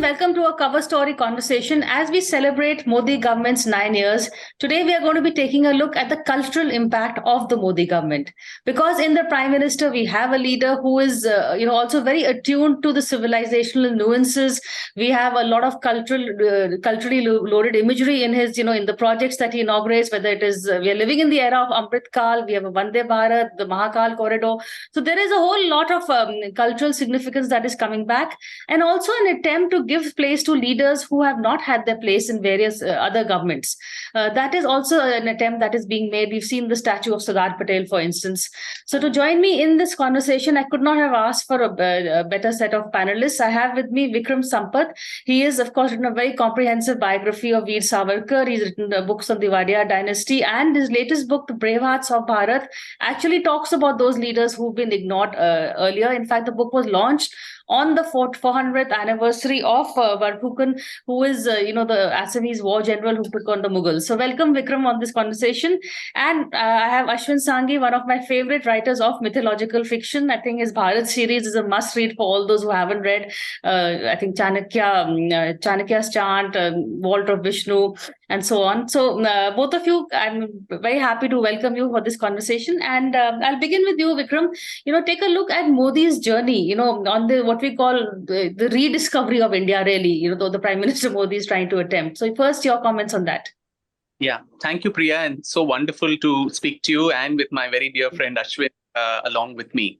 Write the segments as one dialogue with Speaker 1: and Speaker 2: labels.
Speaker 1: welcome to our cover story conversation. As we celebrate Modi government's 9 years, today we are going to be taking a look at the cultural impact of the Modi government. Because in the Prime Minister, we have a leader who is, also very attuned to the civilizational nuances. We have a lot of culturally loaded imagery in his, in the projects that he inaugurates. Whether it is, we are living in the era of Amrit Kal, we have a Vande Bharat, the Mahakal corridor. So there is a whole lot of cultural significance that is coming back, and also an attempt to give place to leaders who have not had their place in various other governments. That is also an attempt that is being made. We've seen the statue of Sardar Patel, for instance. So to join me in this conversation, I could not have asked for a better set of panelists. I have with me Vikram Sampath. He is, of course, written a very comprehensive biography of Veer Savarkar. He's written books on the Wadia dynasty, and his latest book, The Brave Hearts of Bharat, actually talks about those leaders who've been ignored earlier. In fact, the book was launched on the 400th anniversary of Varphukan, who is, the Assamese war general who took on the Mughals. So welcome, Vikram, on this conversation. And I have Ashwin Sanghi, one of my favorite writers of mythological fiction. I think his Bharat series is a must-read for all those who haven't read. I think Chanakya's Chant, Vault of Vishnu, and so on. So both of you, I'm very happy to welcome you for this conversation. And I'll begin with you, Vikram. Take a look at Modi's journey, on what we call the rediscovery of India, really, though the Prime Minister Modi is trying to attempt. So first, your comments on that.
Speaker 2: Yeah, thank you, Priya. And so wonderful to speak to you and with my very dear friend Ashwin along with me.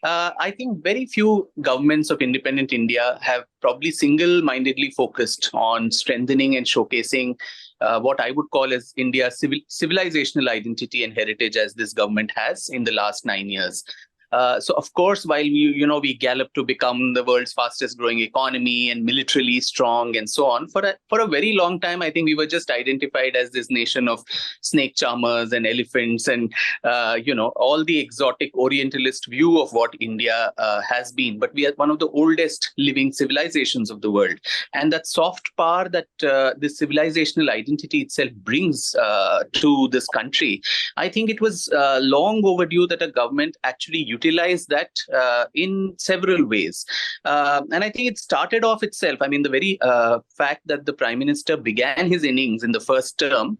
Speaker 2: I think very few governments of independent India have probably single-mindedly focused on strengthening and showcasing what I would call as India's civilizational identity and heritage, as this government has in the last 9 years. So, of course, while we gallop to become the world's fastest growing economy and militarily strong and so on, for a very long time, I think we were just identified as this nation of snake charmers and elephants and, all the exotic Orientalist view of what India has been. But we are one of the oldest living civilizations of the world. And that soft power that this civilizational identity itself brings to this country, I think it was long overdue that a government actually utilize that in several ways. And I think it started off itself. I mean, the very fact that the Prime Minister began his innings in the first term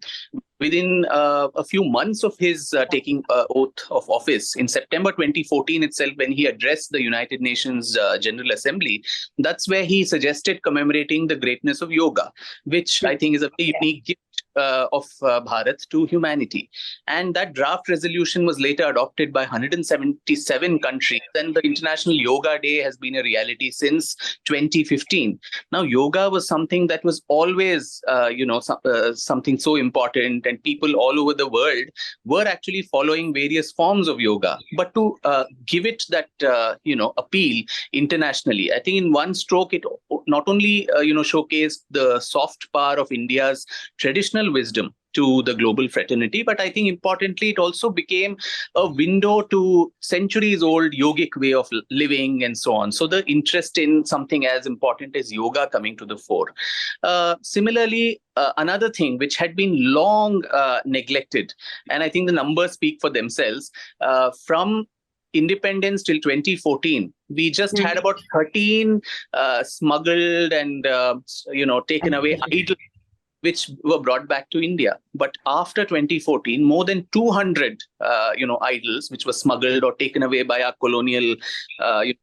Speaker 2: within a few months of his taking oath of office in September 2014 itself, when he addressed the United Nations General Assembly, that's where he suggested commemorating the greatness of yoga, which I think is a very unique gift of Bharat to humanity. And that draft resolution was later adopted by 177 countries. And the International Yoga Day has been a reality since 2015. Now, yoga was something that was always, something so important, and people all over the world were actually following various forms of yoga. But to give it that, appeal internationally, I think in one stroke, it not only, showcased the soft power of India's traditional wisdom to the global fraternity, but I think importantly, it also became a window to centuries-old yogic way of living and so on. So the interest in something as important as yoga coming to the fore. Similarly, another thing which had been long neglected, and I think the numbers speak for themselves, from independence till 2014, we just had about 13 smuggled and, taken away idols which were brought back to India. But after 2014, more than 200, idols which were smuggled or taken away by our colonial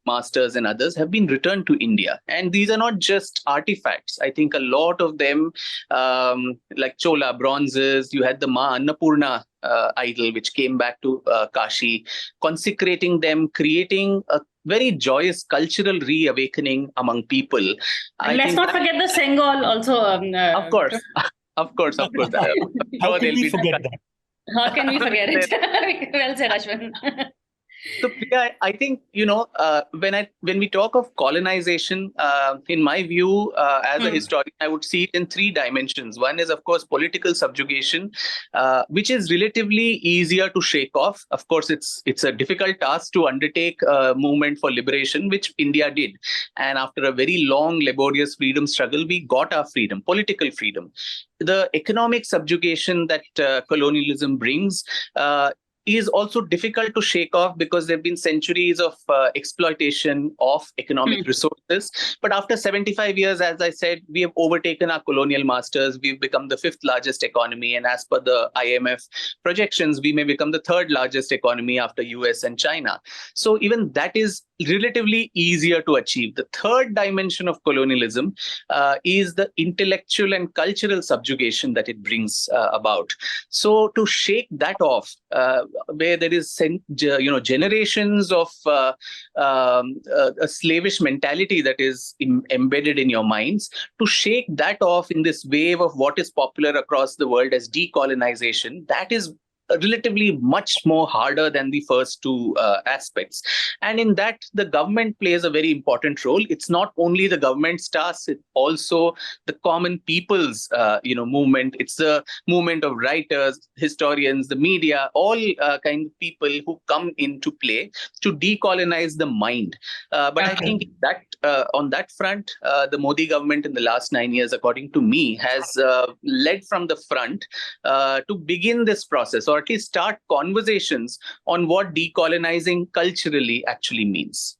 Speaker 2: masters and others have been returned to India. And these are not just artifacts. I think a lot of them, like Chola bronzes, you had the Ma Annapurna idol, which came back to Kashi, consecrating them, creating a very joyous cultural reawakening among people.
Speaker 1: And let's not forget the Sengol also.
Speaker 2: Of course. Of course.
Speaker 3: How can we forget that?
Speaker 1: How can we forget it? Well said, Ashwin.
Speaker 2: So, Priya, I think, when we talk of colonization, in my view, as a historian, I would see it in three dimensions. One is, of course, political subjugation, which is relatively easier to shake off. Of course, it's a difficult task to undertake a movement for liberation, which India did. And after a very long, laborious freedom struggle, we got our freedom, political freedom. The economic subjugation that colonialism brings is also difficult to shake off because there have been centuries of exploitation of economic resources. But after 75 years, as I said, we have overtaken our colonial masters. We've become the fifth largest economy. And as per the IMF projections, we may become the third largest economy after US and China. So even that is relatively easier to achieve. The third dimension of colonialism is the intellectual and cultural subjugation that it brings about. So to shake that off, where there is generations of a slavish mentality that is embedded in your minds, to shake that off in this wave of what is popular across the world as decolonization, that is relatively much more harder than the first two aspects. And in that, the government plays a very important role. It's not only the government's task, it's also the common people's movement. It's the movement of writers, historians, the media, all kind of people who come into play to decolonize the mind. But I think that on that front, the Modi government in the last 9 years, according to me, has led from the front to begin this process, or at least start conversations on what decolonizing culturally actually means.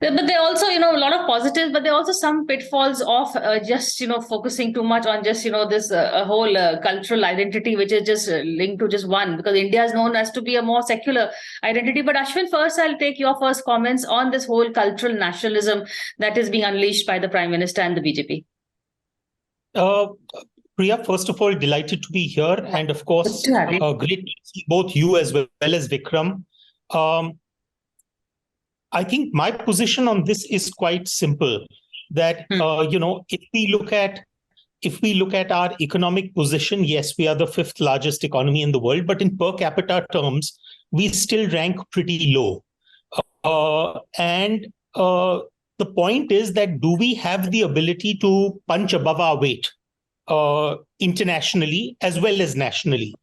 Speaker 1: But there are also, a lot of positives, but there are also some pitfalls of just, focusing too much on just, this whole cultural identity, which is just linked to just one, because India is known as to be a more secular identity. But Ashwin, first, I'll take your first comments on this whole cultural nationalism that is being unleashed by the Prime Minister and the BJP.
Speaker 3: Priya, first of all, delighted to be here. And of course, great to see both you as well as Vikram. I think my position on this is quite simple, that, if we look at our economic position, yes, we are the fifth largest economy in the world, but in per capita terms, we still rank pretty low. And the point is that, do we have the ability to punch above our weight internationally as well as nationally?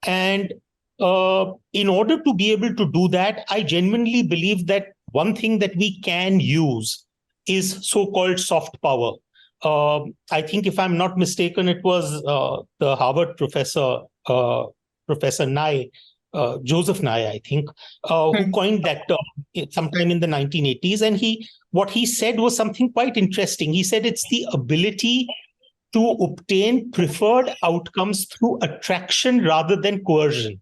Speaker 3: And in order to be able to do that, I genuinely believe that one thing that we can use is so-called soft power. I think, if I'm not mistaken, it was the Harvard professor, Professor Nye, Joseph Nye, I think, who coined that term sometime in the 1980s. And what he said was something quite interesting. He said it's the ability to obtain preferred outcomes through attraction rather than coercion.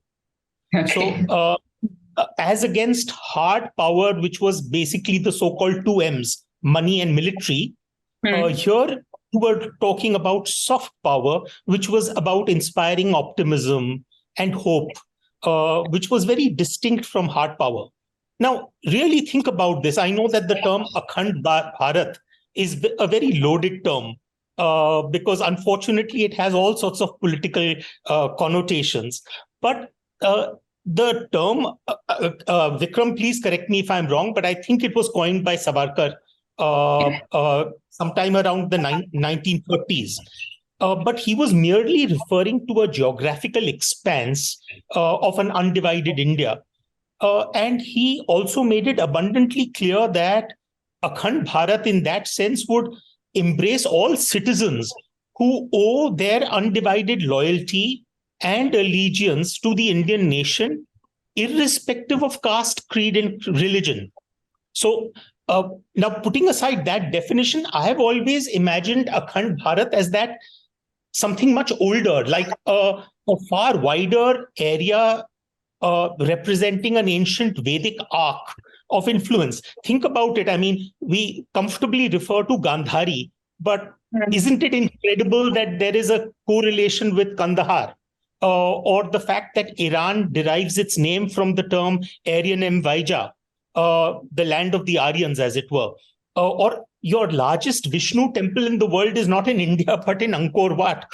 Speaker 3: So, as against hard power, which was basically the so-called two M's, money and military, here we were talking about soft power, which was about inspiring optimism and hope, which was very distinct from hard power. Now, really think about this. I know that the term Akhand Bharat is a very loaded term, because unfortunately it has all sorts of political connotations. But the term, Vikram, please correct me if I'm wrong, but I think it was coined by Savarkar sometime around the 1930s. But he was merely referring to a geographical expanse of an undivided India. And he also made it abundantly clear that Akhand Bharat in that sense would embrace all citizens who owe their undivided loyalty and allegiance to the Indian nation, irrespective of caste, creed, and religion. So now, putting aside that definition, I have always imagined Akhand Bharat as that something much older, like a far wider area representing an ancient Vedic arc of influence. Think about it. I mean, we comfortably refer to Gandhari, but isn't it incredible that there is a correlation with Kandahar? Or the fact that Iran derives its name from the term Aryan Vaija, the land of the Aryans, as it were. Or your largest Vishnu temple in the world is not in India, but in Angkor Wat,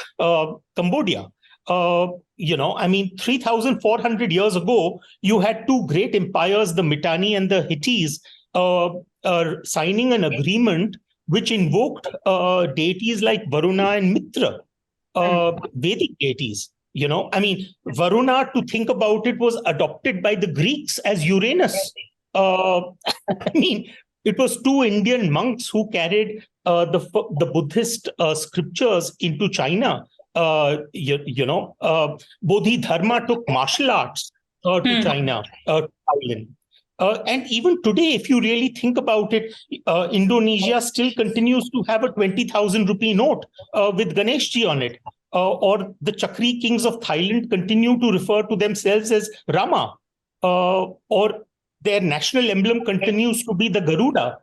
Speaker 3: Cambodia. 3,400 years ago, you had two great empires, the Mitanni and the Hittites, signing an agreement which invoked deities like Varuna and Mitra, Vedic deities. Varuna, to think about it, was adopted by the Greeks as Uranus. It was two Indian monks who carried the Buddhist scriptures into China. Bodhidharma took martial arts to China, to Thailand. And even today, if you really think about it, Indonesia still continues to have a 20,000 rupee note with Ganeshji on it. Or the Chakri kings of Thailand continue to refer to themselves as Rama. Or their national emblem continues to be the Garuda.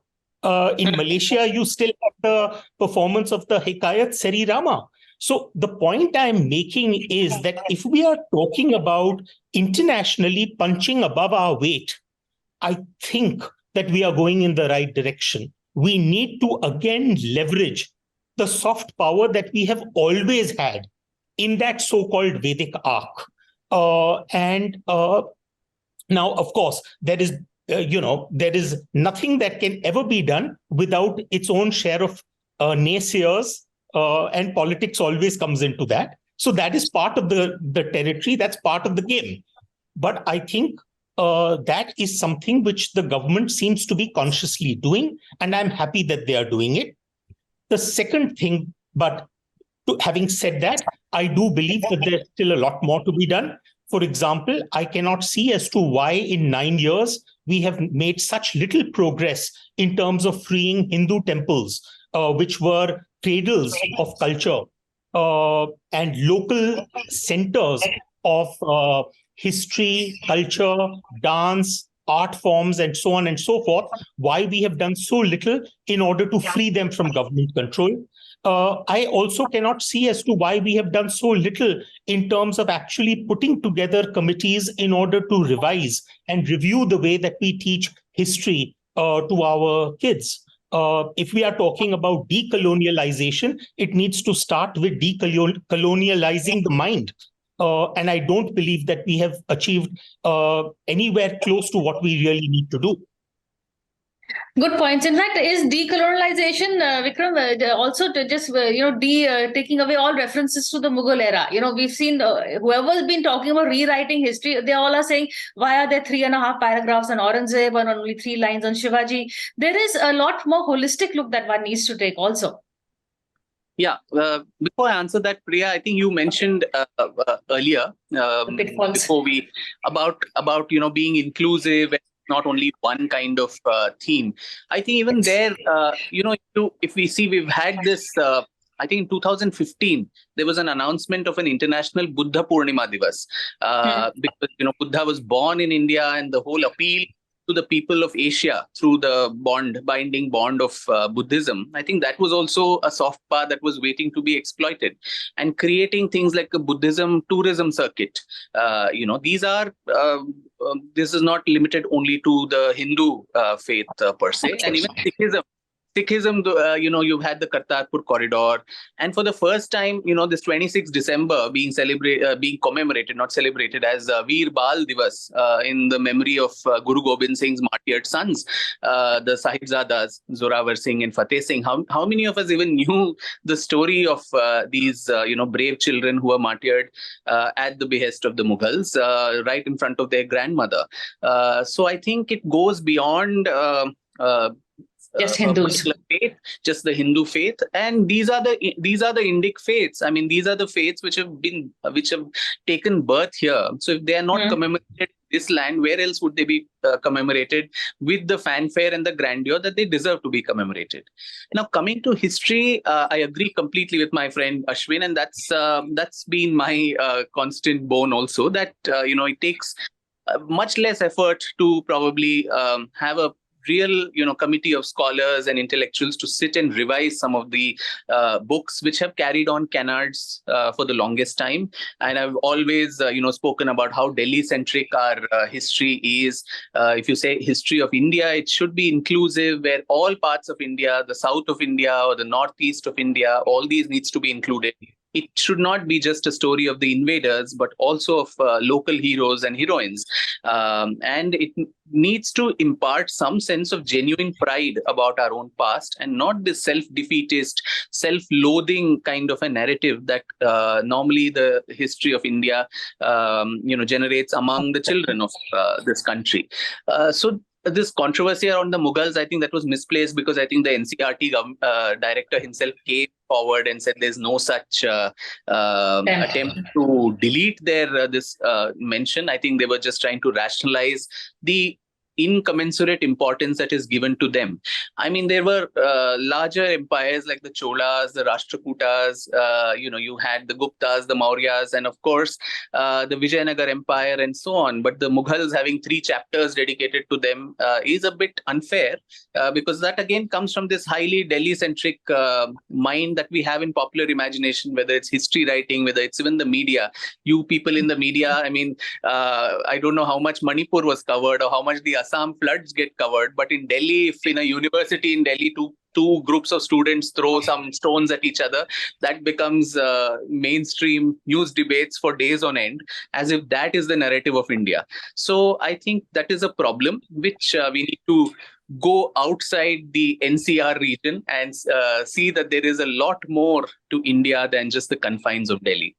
Speaker 3: In Malaysia, you still have the performance of the Hikayat Seri Rama. So the point I'm making is that if we are talking about internationally punching above our weight, I think that we are going in the right direction. We need to again leverage the soft power that we have always had in that so-called Vedic arc. Now, of course, there is nothing that can ever be done without its own share of naysayers, and politics always comes into that. So that is part of the territory, that's part of the game. But I think that is something which the government seems to be consciously doing, and I'm happy that they are doing it. The second thing, having said that, I do believe that there's still a lot more to be done. For example, I cannot see as to why in 9 years we have made such little progress in terms of freeing Hindu temples, which were cradles of culture and local centers of history, culture, dance, art forms, and so on and so forth. Why we have done so little in order to free them from government control. I also cannot see as to why we have done so little in terms of actually putting together committees in order to revise and review the way that we teach history to our kids. If we are talking about decolonialization, it needs to start with decolonializing the mind. And I don't believe that we have achieved anywhere close to what we really need to do.
Speaker 1: Good points. In fact, is decolonialization, Vikram, also to just taking away all references to the Mughal era? We've seen whoever's been talking about rewriting history, they all are saying, why are there 3.5 paragraphs on Aurangzeb and only 3 lines on Shivaji? There is a lot more holistic look that one needs to take also.
Speaker 2: Yeah. Before I answer that, Priya, I think you mentioned earlier before we about being inclusive, not only one kind of theme. I think even there, if we see, we've had this. I think in 2015 there was an announcement of an international Buddha Purnima Divas because Buddha was born in India, and the whole appeal to the people of Asia through the binding bond of Buddhism. I think that was also a soft power that was waiting to be exploited, and creating things like a Buddhism tourism circuit. These are, this is not limited only to the Hindu faith per se, and even Sikhism. You've had the Kartarpur corridor, and for the first time, this 26th December being commemorated, not celebrated, as Veer Bal Divas in the memory of Guru Gobind Singh's martyred sons, the Sahibzadas, Zorawar Singh and Fateh Singh. How many of us even knew the story of these, brave children who were martyred at the behest of the Mughals, right in front of their grandmother? So I think it goes beyond
Speaker 1: just Hindus,
Speaker 2: faith, just the Hindu faith, and these are the Indic faiths. I mean, these are the faiths which have taken birth here. So if they are not commemorated in this land, where else would they be commemorated with the fanfare and the grandeur that they deserve to be commemorated? Now, coming to history, I agree completely with my friend Ashwin, and that's been my constant bone also. That it takes much less effort to probably have a real committee of scholars and intellectuals to sit and revise some of the books which have carried on canards for the longest time. And I've always spoken about how Delhi centric our history is. If you say history of India, it should be inclusive, where all parts of India, the south of India or the northeast of India, all these needs to be included. It should not be just a story of the invaders, but also of local heroes and heroines. And it needs to impart some sense of genuine pride about our own past, and not this self-defeatist, self-loathing kind of a narrative that normally the history of India, generates among the children of this country. So this controversy around the Mughals, I think that was misplaced, because I think the NCRT director himself came forward and said there's no such attempt to delete their this mention. I think they were just trying to rationalize the incommensurate importance that is given to them. I mean, there were larger empires like the Cholas, the Rashtrakutas, you had the Guptas, the Mauryas, and of course, the Vijayanagar Empire and so on. But the Mughals having 3 chapters dedicated to them is a bit unfair, because that again comes from this highly Delhi-centric mind that we have in popular imagination, whether it's history writing, whether it's even the media. You people in the media, I mean, I don't know how much Manipur was covered or how much the Assam floods get covered, but in Delhi, if in a university in Delhi, two groups of students throw some stones at each other, that becomes mainstream news debates for days on end, as if that is the narrative of India. So I think that is a problem which we need to go outside the NCR region and see that there is a lot more to India than just the confines of Delhi.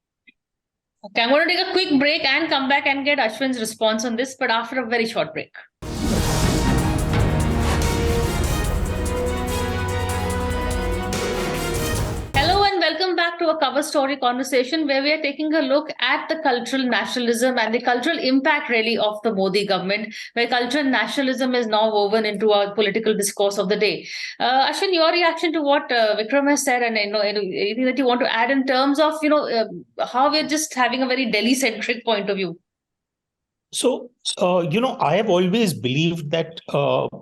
Speaker 1: Okay, I'm going to take a quick break and come back and get Ashwin's response on this, but after a very short break. Welcome back to a cover story conversation where we are taking a look at the cultural nationalism and the cultural impact really of the Modi government, where cultural nationalism is now woven into our political discourse of the day. Ashwin, your reaction to what Vikram has said, and anything that you want to add in terms of how we're just having a very Delhi-centric point of view?
Speaker 3: So, I have always believed that,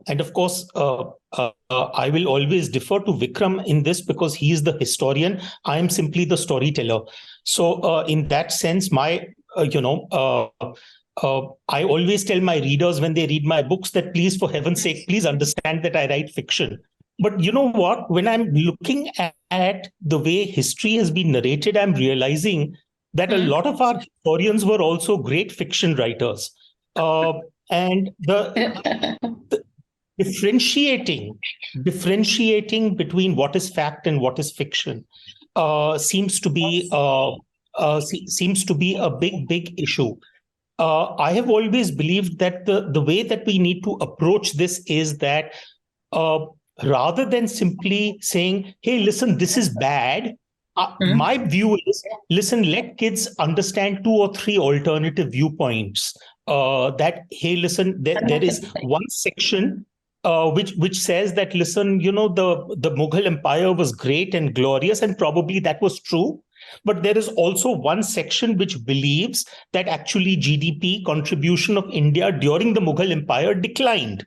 Speaker 3: and of course, I will always defer to Vikram in this because he is the historian. I am simply the storyteller. So, in that sense, I always tell my readers when they read my books that please, for heaven's sake, please understand that I write fiction. But you know what? When I'm looking at the way history has been narrated, I'm realizing that a lot of our historians were also great fiction writers. And the differentiating between what is fact and what is fiction seems to be a big issue. I have always believed that the way that we need to approach this is that rather than simply saying, hey, listen, this is bad, my view is, listen, let kids understand 2 or 3 alternative viewpoints. That, hey, listen, there is one section which says that, listen, the Mughal Empire was great and glorious, and probably that was true. But there is also one section which believes that actually GDP contribution of India during the Mughal Empire declined.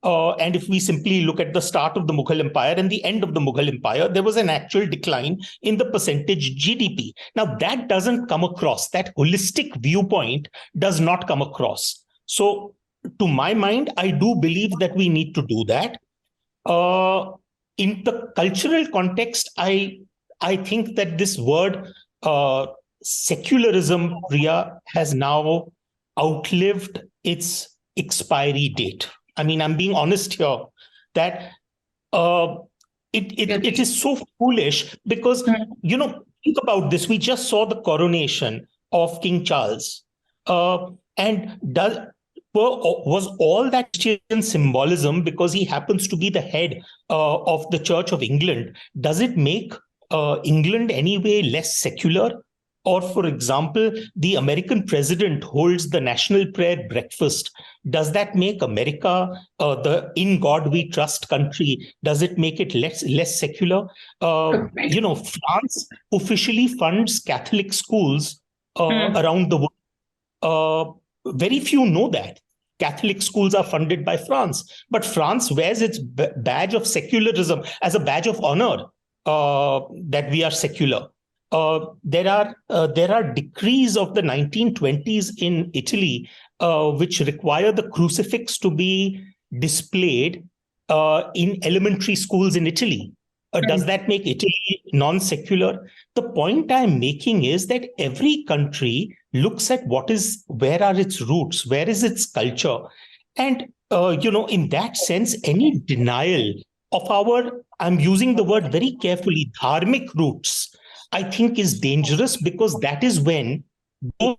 Speaker 3: And if we simply look at the start of the Mughal Empire and the end of the Mughal Empire, there was an actual decline in the percentage GDP. Now, that doesn't come across. That holistic viewpoint does not come across. So, to my mind, I do believe that we need to do that. In the cultural context, I think that this word secularism, Priya, has now outlived its expiry date. I mean, I'm being honest here that it is so foolish because, think about this. We just saw the coronation of King Charles. And was all that Christian symbolism because he happens to be the head of the Church of England? Does it make England anyway less secular? Or, for example, the American president holds the national prayer breakfast. Does that make America the in God we trust country? Does it make it less secular? France officially funds Catholic schools around the world. Very few know that. Catholic schools are funded by France. But France wears its badge of secularism as a badge of honor that we are secular. There are decrees of the 1920s in Italy which require the crucifix to be displayed in elementary schools in Italy. Does that make Italy non-secular? The point I'm making is that every country looks at where are its roots, where is its culture, and in that sense, any denial of our, I'm using the word very carefully, dharmic roots, I think is dangerous because that is when those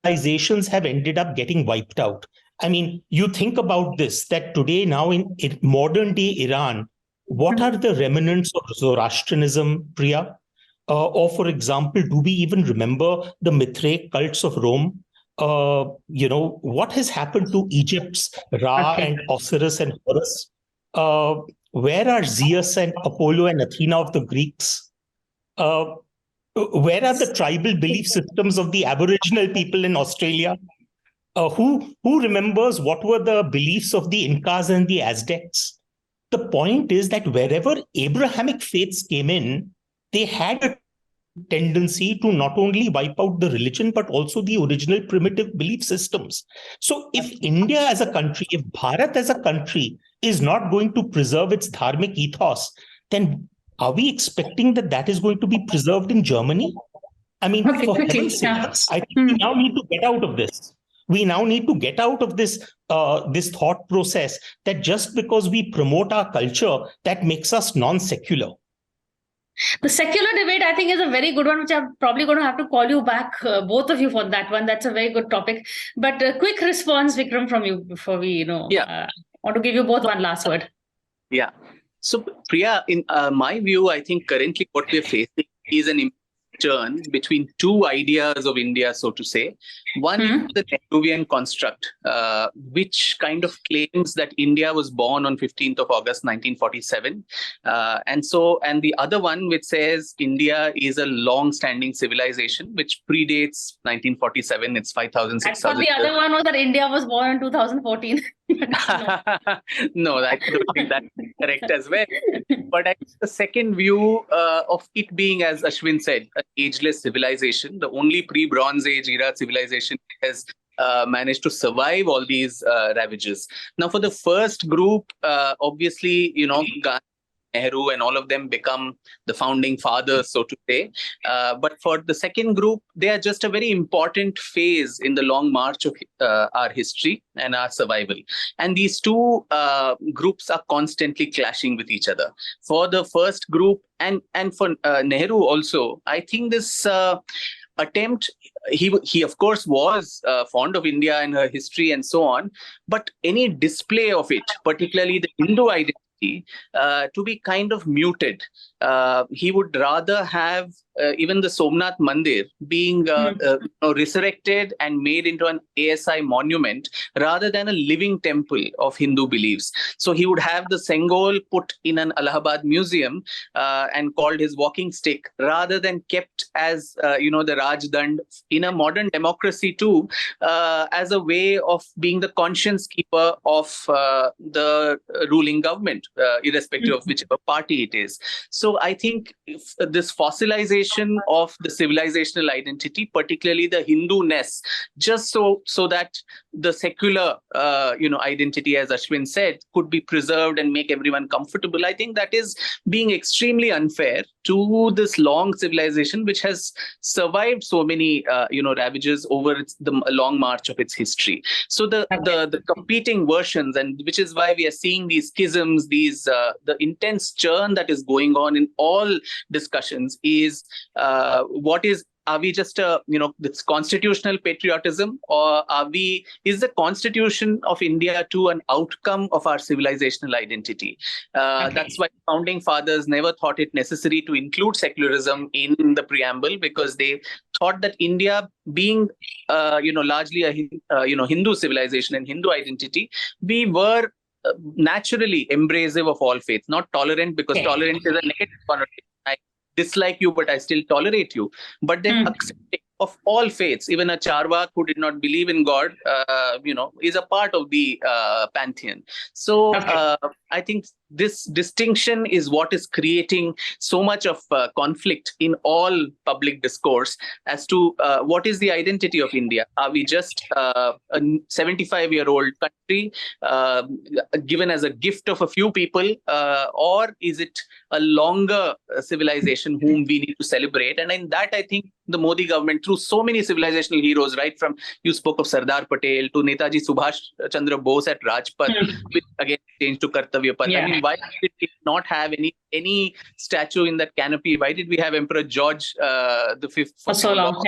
Speaker 3: civilizations have ended up getting wiped out. I mean, you think about this, that today now in modern day Iran, what are the remnants of Zoroastrianism, Priya? Or for example, do we even remember the Mithraic cults of Rome? What has happened to Egypt's Ra
Speaker 1: Okay.
Speaker 3: and Osiris and Horus? Uh, where are Zeus and Apollo and Athena of the Greeks? Where are the tribal belief systems of the Aboriginal people in Australia? Who remembers what were the beliefs of the Incas and the Aztecs? The point is that wherever Abrahamic faiths came in, they had a tendency to not only wipe out the religion, but also the original primitive belief systems. So if India as a country, if Bharat as a country is not going to preserve its dharmic ethos, then are we expecting that that is going to be preserved in Germany? I mean,
Speaker 1: Okay,
Speaker 3: for
Speaker 1: quickly.
Speaker 3: heaven's sake,
Speaker 1: Yeah.
Speaker 3: I think we now need to get out of this. We now need to get out of this this thought process that just because we promote our culture, that makes us non-secular.
Speaker 1: The secular debate, I think, is a very good one, which I'm probably going to have to call you back, both of you, for that one. That's a very good topic. But a quick response, Vikram, from you before we, want to give you both one last word.
Speaker 2: Yeah. So, Priya, in my view, I think currently what we're facing is an turn between two ideas of India, so to say. One is the Nehruvian construct, which kind of claims that India was born on 15th of August, 1947. And the other one, which says India is a long-standing civilization, which predates 1947. It's 5,000, 6,000
Speaker 1: I thought the other one was that India was born in 2014.
Speaker 2: No, I don't think that's correct as well. But I think the second view of it being, as Ashwin said, an ageless civilization, the only pre-Bronze Age era civilization has managed to survive all these ravages. Now, for the first group, obviously, Gandhi, Nehru and all of them become the founding fathers, so to say. But for the second group, they are just a very important phase in the long march of our history and our survival. And these two groups are constantly clashing with each other. For the first group and for Nehru also, I think this attempt, he of course was fond of India and her history and so on, but any display of it, particularly the Hindu identity, to be kind of muted. He would rather have even the Somnath Mandir being resurrected and made into an ASI monument rather than a living temple of Hindu beliefs. So he would have the Sengol put in an Allahabad museum and called his walking stick, rather than kept as the Rajdand in a modern democracy too, as a way of being the conscience keeper of the ruling government, irrespective of whichever party it is. So I think if this fossilization of the civilizational identity, particularly the Hindu-ness, just so that the secular identity, as Ashwin said, could be preserved and make everyone comfortable, I think that is being extremely unfair to this long civilization, which has survived so many ravages over the long march of its history. So the competing versions, and which is why we are seeing these schisms, the intense churn that is going on in all discussions, is are we just this constitutional patriotism, or is the constitution of India to an outcome of our civilizational identity? That's why founding fathers never thought it necessary to include secularism in the preamble, because they thought that India, being largely a Hindu civilization and Hindu identity, we were naturally embracive of all faiths, not tolerant, because tolerant is a negative connotation. I dislike you, but I still tolerate you. But then accepting of all faiths, even a Charvak who did not believe in God, is a part of the pantheon. So I think this distinction is what is creating so much of conflict in all public discourse as to what is the identity of India. Are we just a 75-year-old country given as a gift of a few people, or is it a longer civilization whom we need to celebrate? And in that, I think the Modi government, through so many civilizational heroes, right from, you spoke of Sardar Patel to Netaji Subhash Chandra Bose at Rajpath, which again changed to Kartavya Path. I mean, why did it not have any statue in that canopy? Why did we have Emperor George the Fifth
Speaker 1: for so long?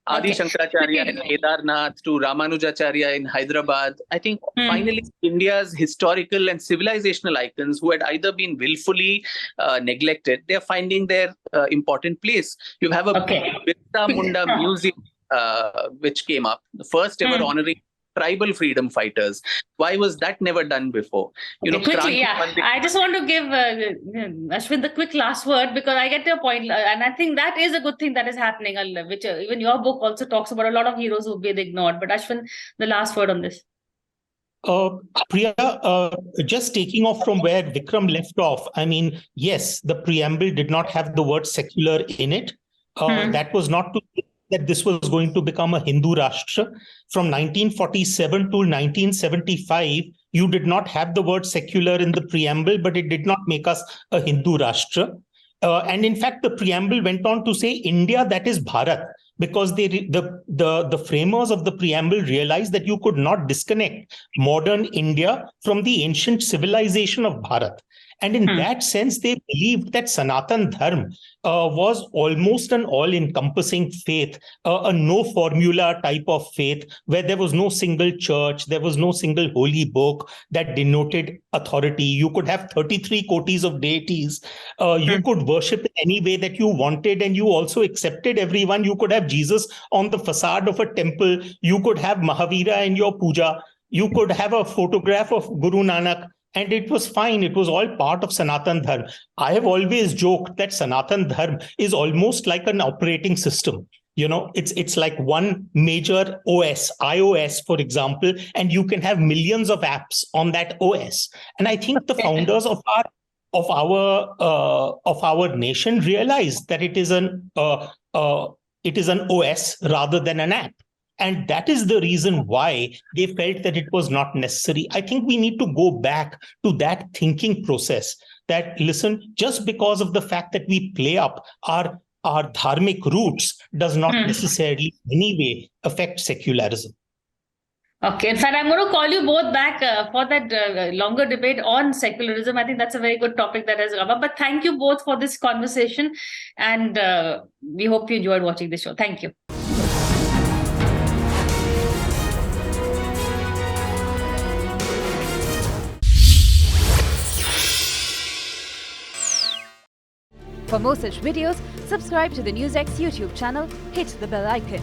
Speaker 2: Adi
Speaker 1: Okay.
Speaker 2: Shankaracharya in Kedarnath to Ramanujacharya in Hyderabad. I think finally India's historical and civilizational icons who had either been willfully neglected, they are finding their important place. You have a Birsa Munda museum which came up, the first ever honoring tribal freedom fighters. Why was that never done before?
Speaker 1: Quickly, I just want to give Ashwin the quick last word, because I get your point, and I think that is a good thing that is happening, which even your book also talks about a lot of heroes who've been ignored. But Ashwin, the last word on this.
Speaker 3: Priya, just taking off from where Vikram left off, I mean, yes, the preamble did not have the word secular in it. That was not to say that this was going to become a Hindu Rashtra. From 1947 to 1975, you did not have the word secular in the preamble, but it did not make us a Hindu Rashtra. And in fact, the preamble went on to say India, that is Bharat, because the framers of the preamble realized that you could not disconnect modern India from the ancient civilization of Bharat. And in that sense, they believed that Sanatan Dharma was almost an all-encompassing faith, a no-formula type of faith, where there was no single church, there was no single holy book that denoted authority. You could have 33 kotis of deities. You could worship in any way that you wanted, and you also accepted everyone. You could have Jesus on the facade of a temple. You could have Mahavira in your puja. You could have a photograph of Guru Nanak. And it was fine. It was all part of Sanatan Dharma. I have always joked that Sanatan Dharma is almost like an operating system. It's like one major OS, iOS, for example, and you can have millions of apps on that OS. And I think the founders of our nation realized that it is an OS rather than an app. And that is the reason why they felt that it was not necessary. I think we need to go back to that thinking process that, listen, just because of the fact that we play up our dharmic roots does not necessarily in any way affect secularism.
Speaker 1: Okay. In fact, I'm going to call you both back for that longer debate on secularism. I think that's a very good topic that has come up. But thank you both for this conversation. And we hope you enjoyed watching the show. Thank you.
Speaker 4: For more such videos, subscribe to the NewsX YouTube channel, hit the bell icon.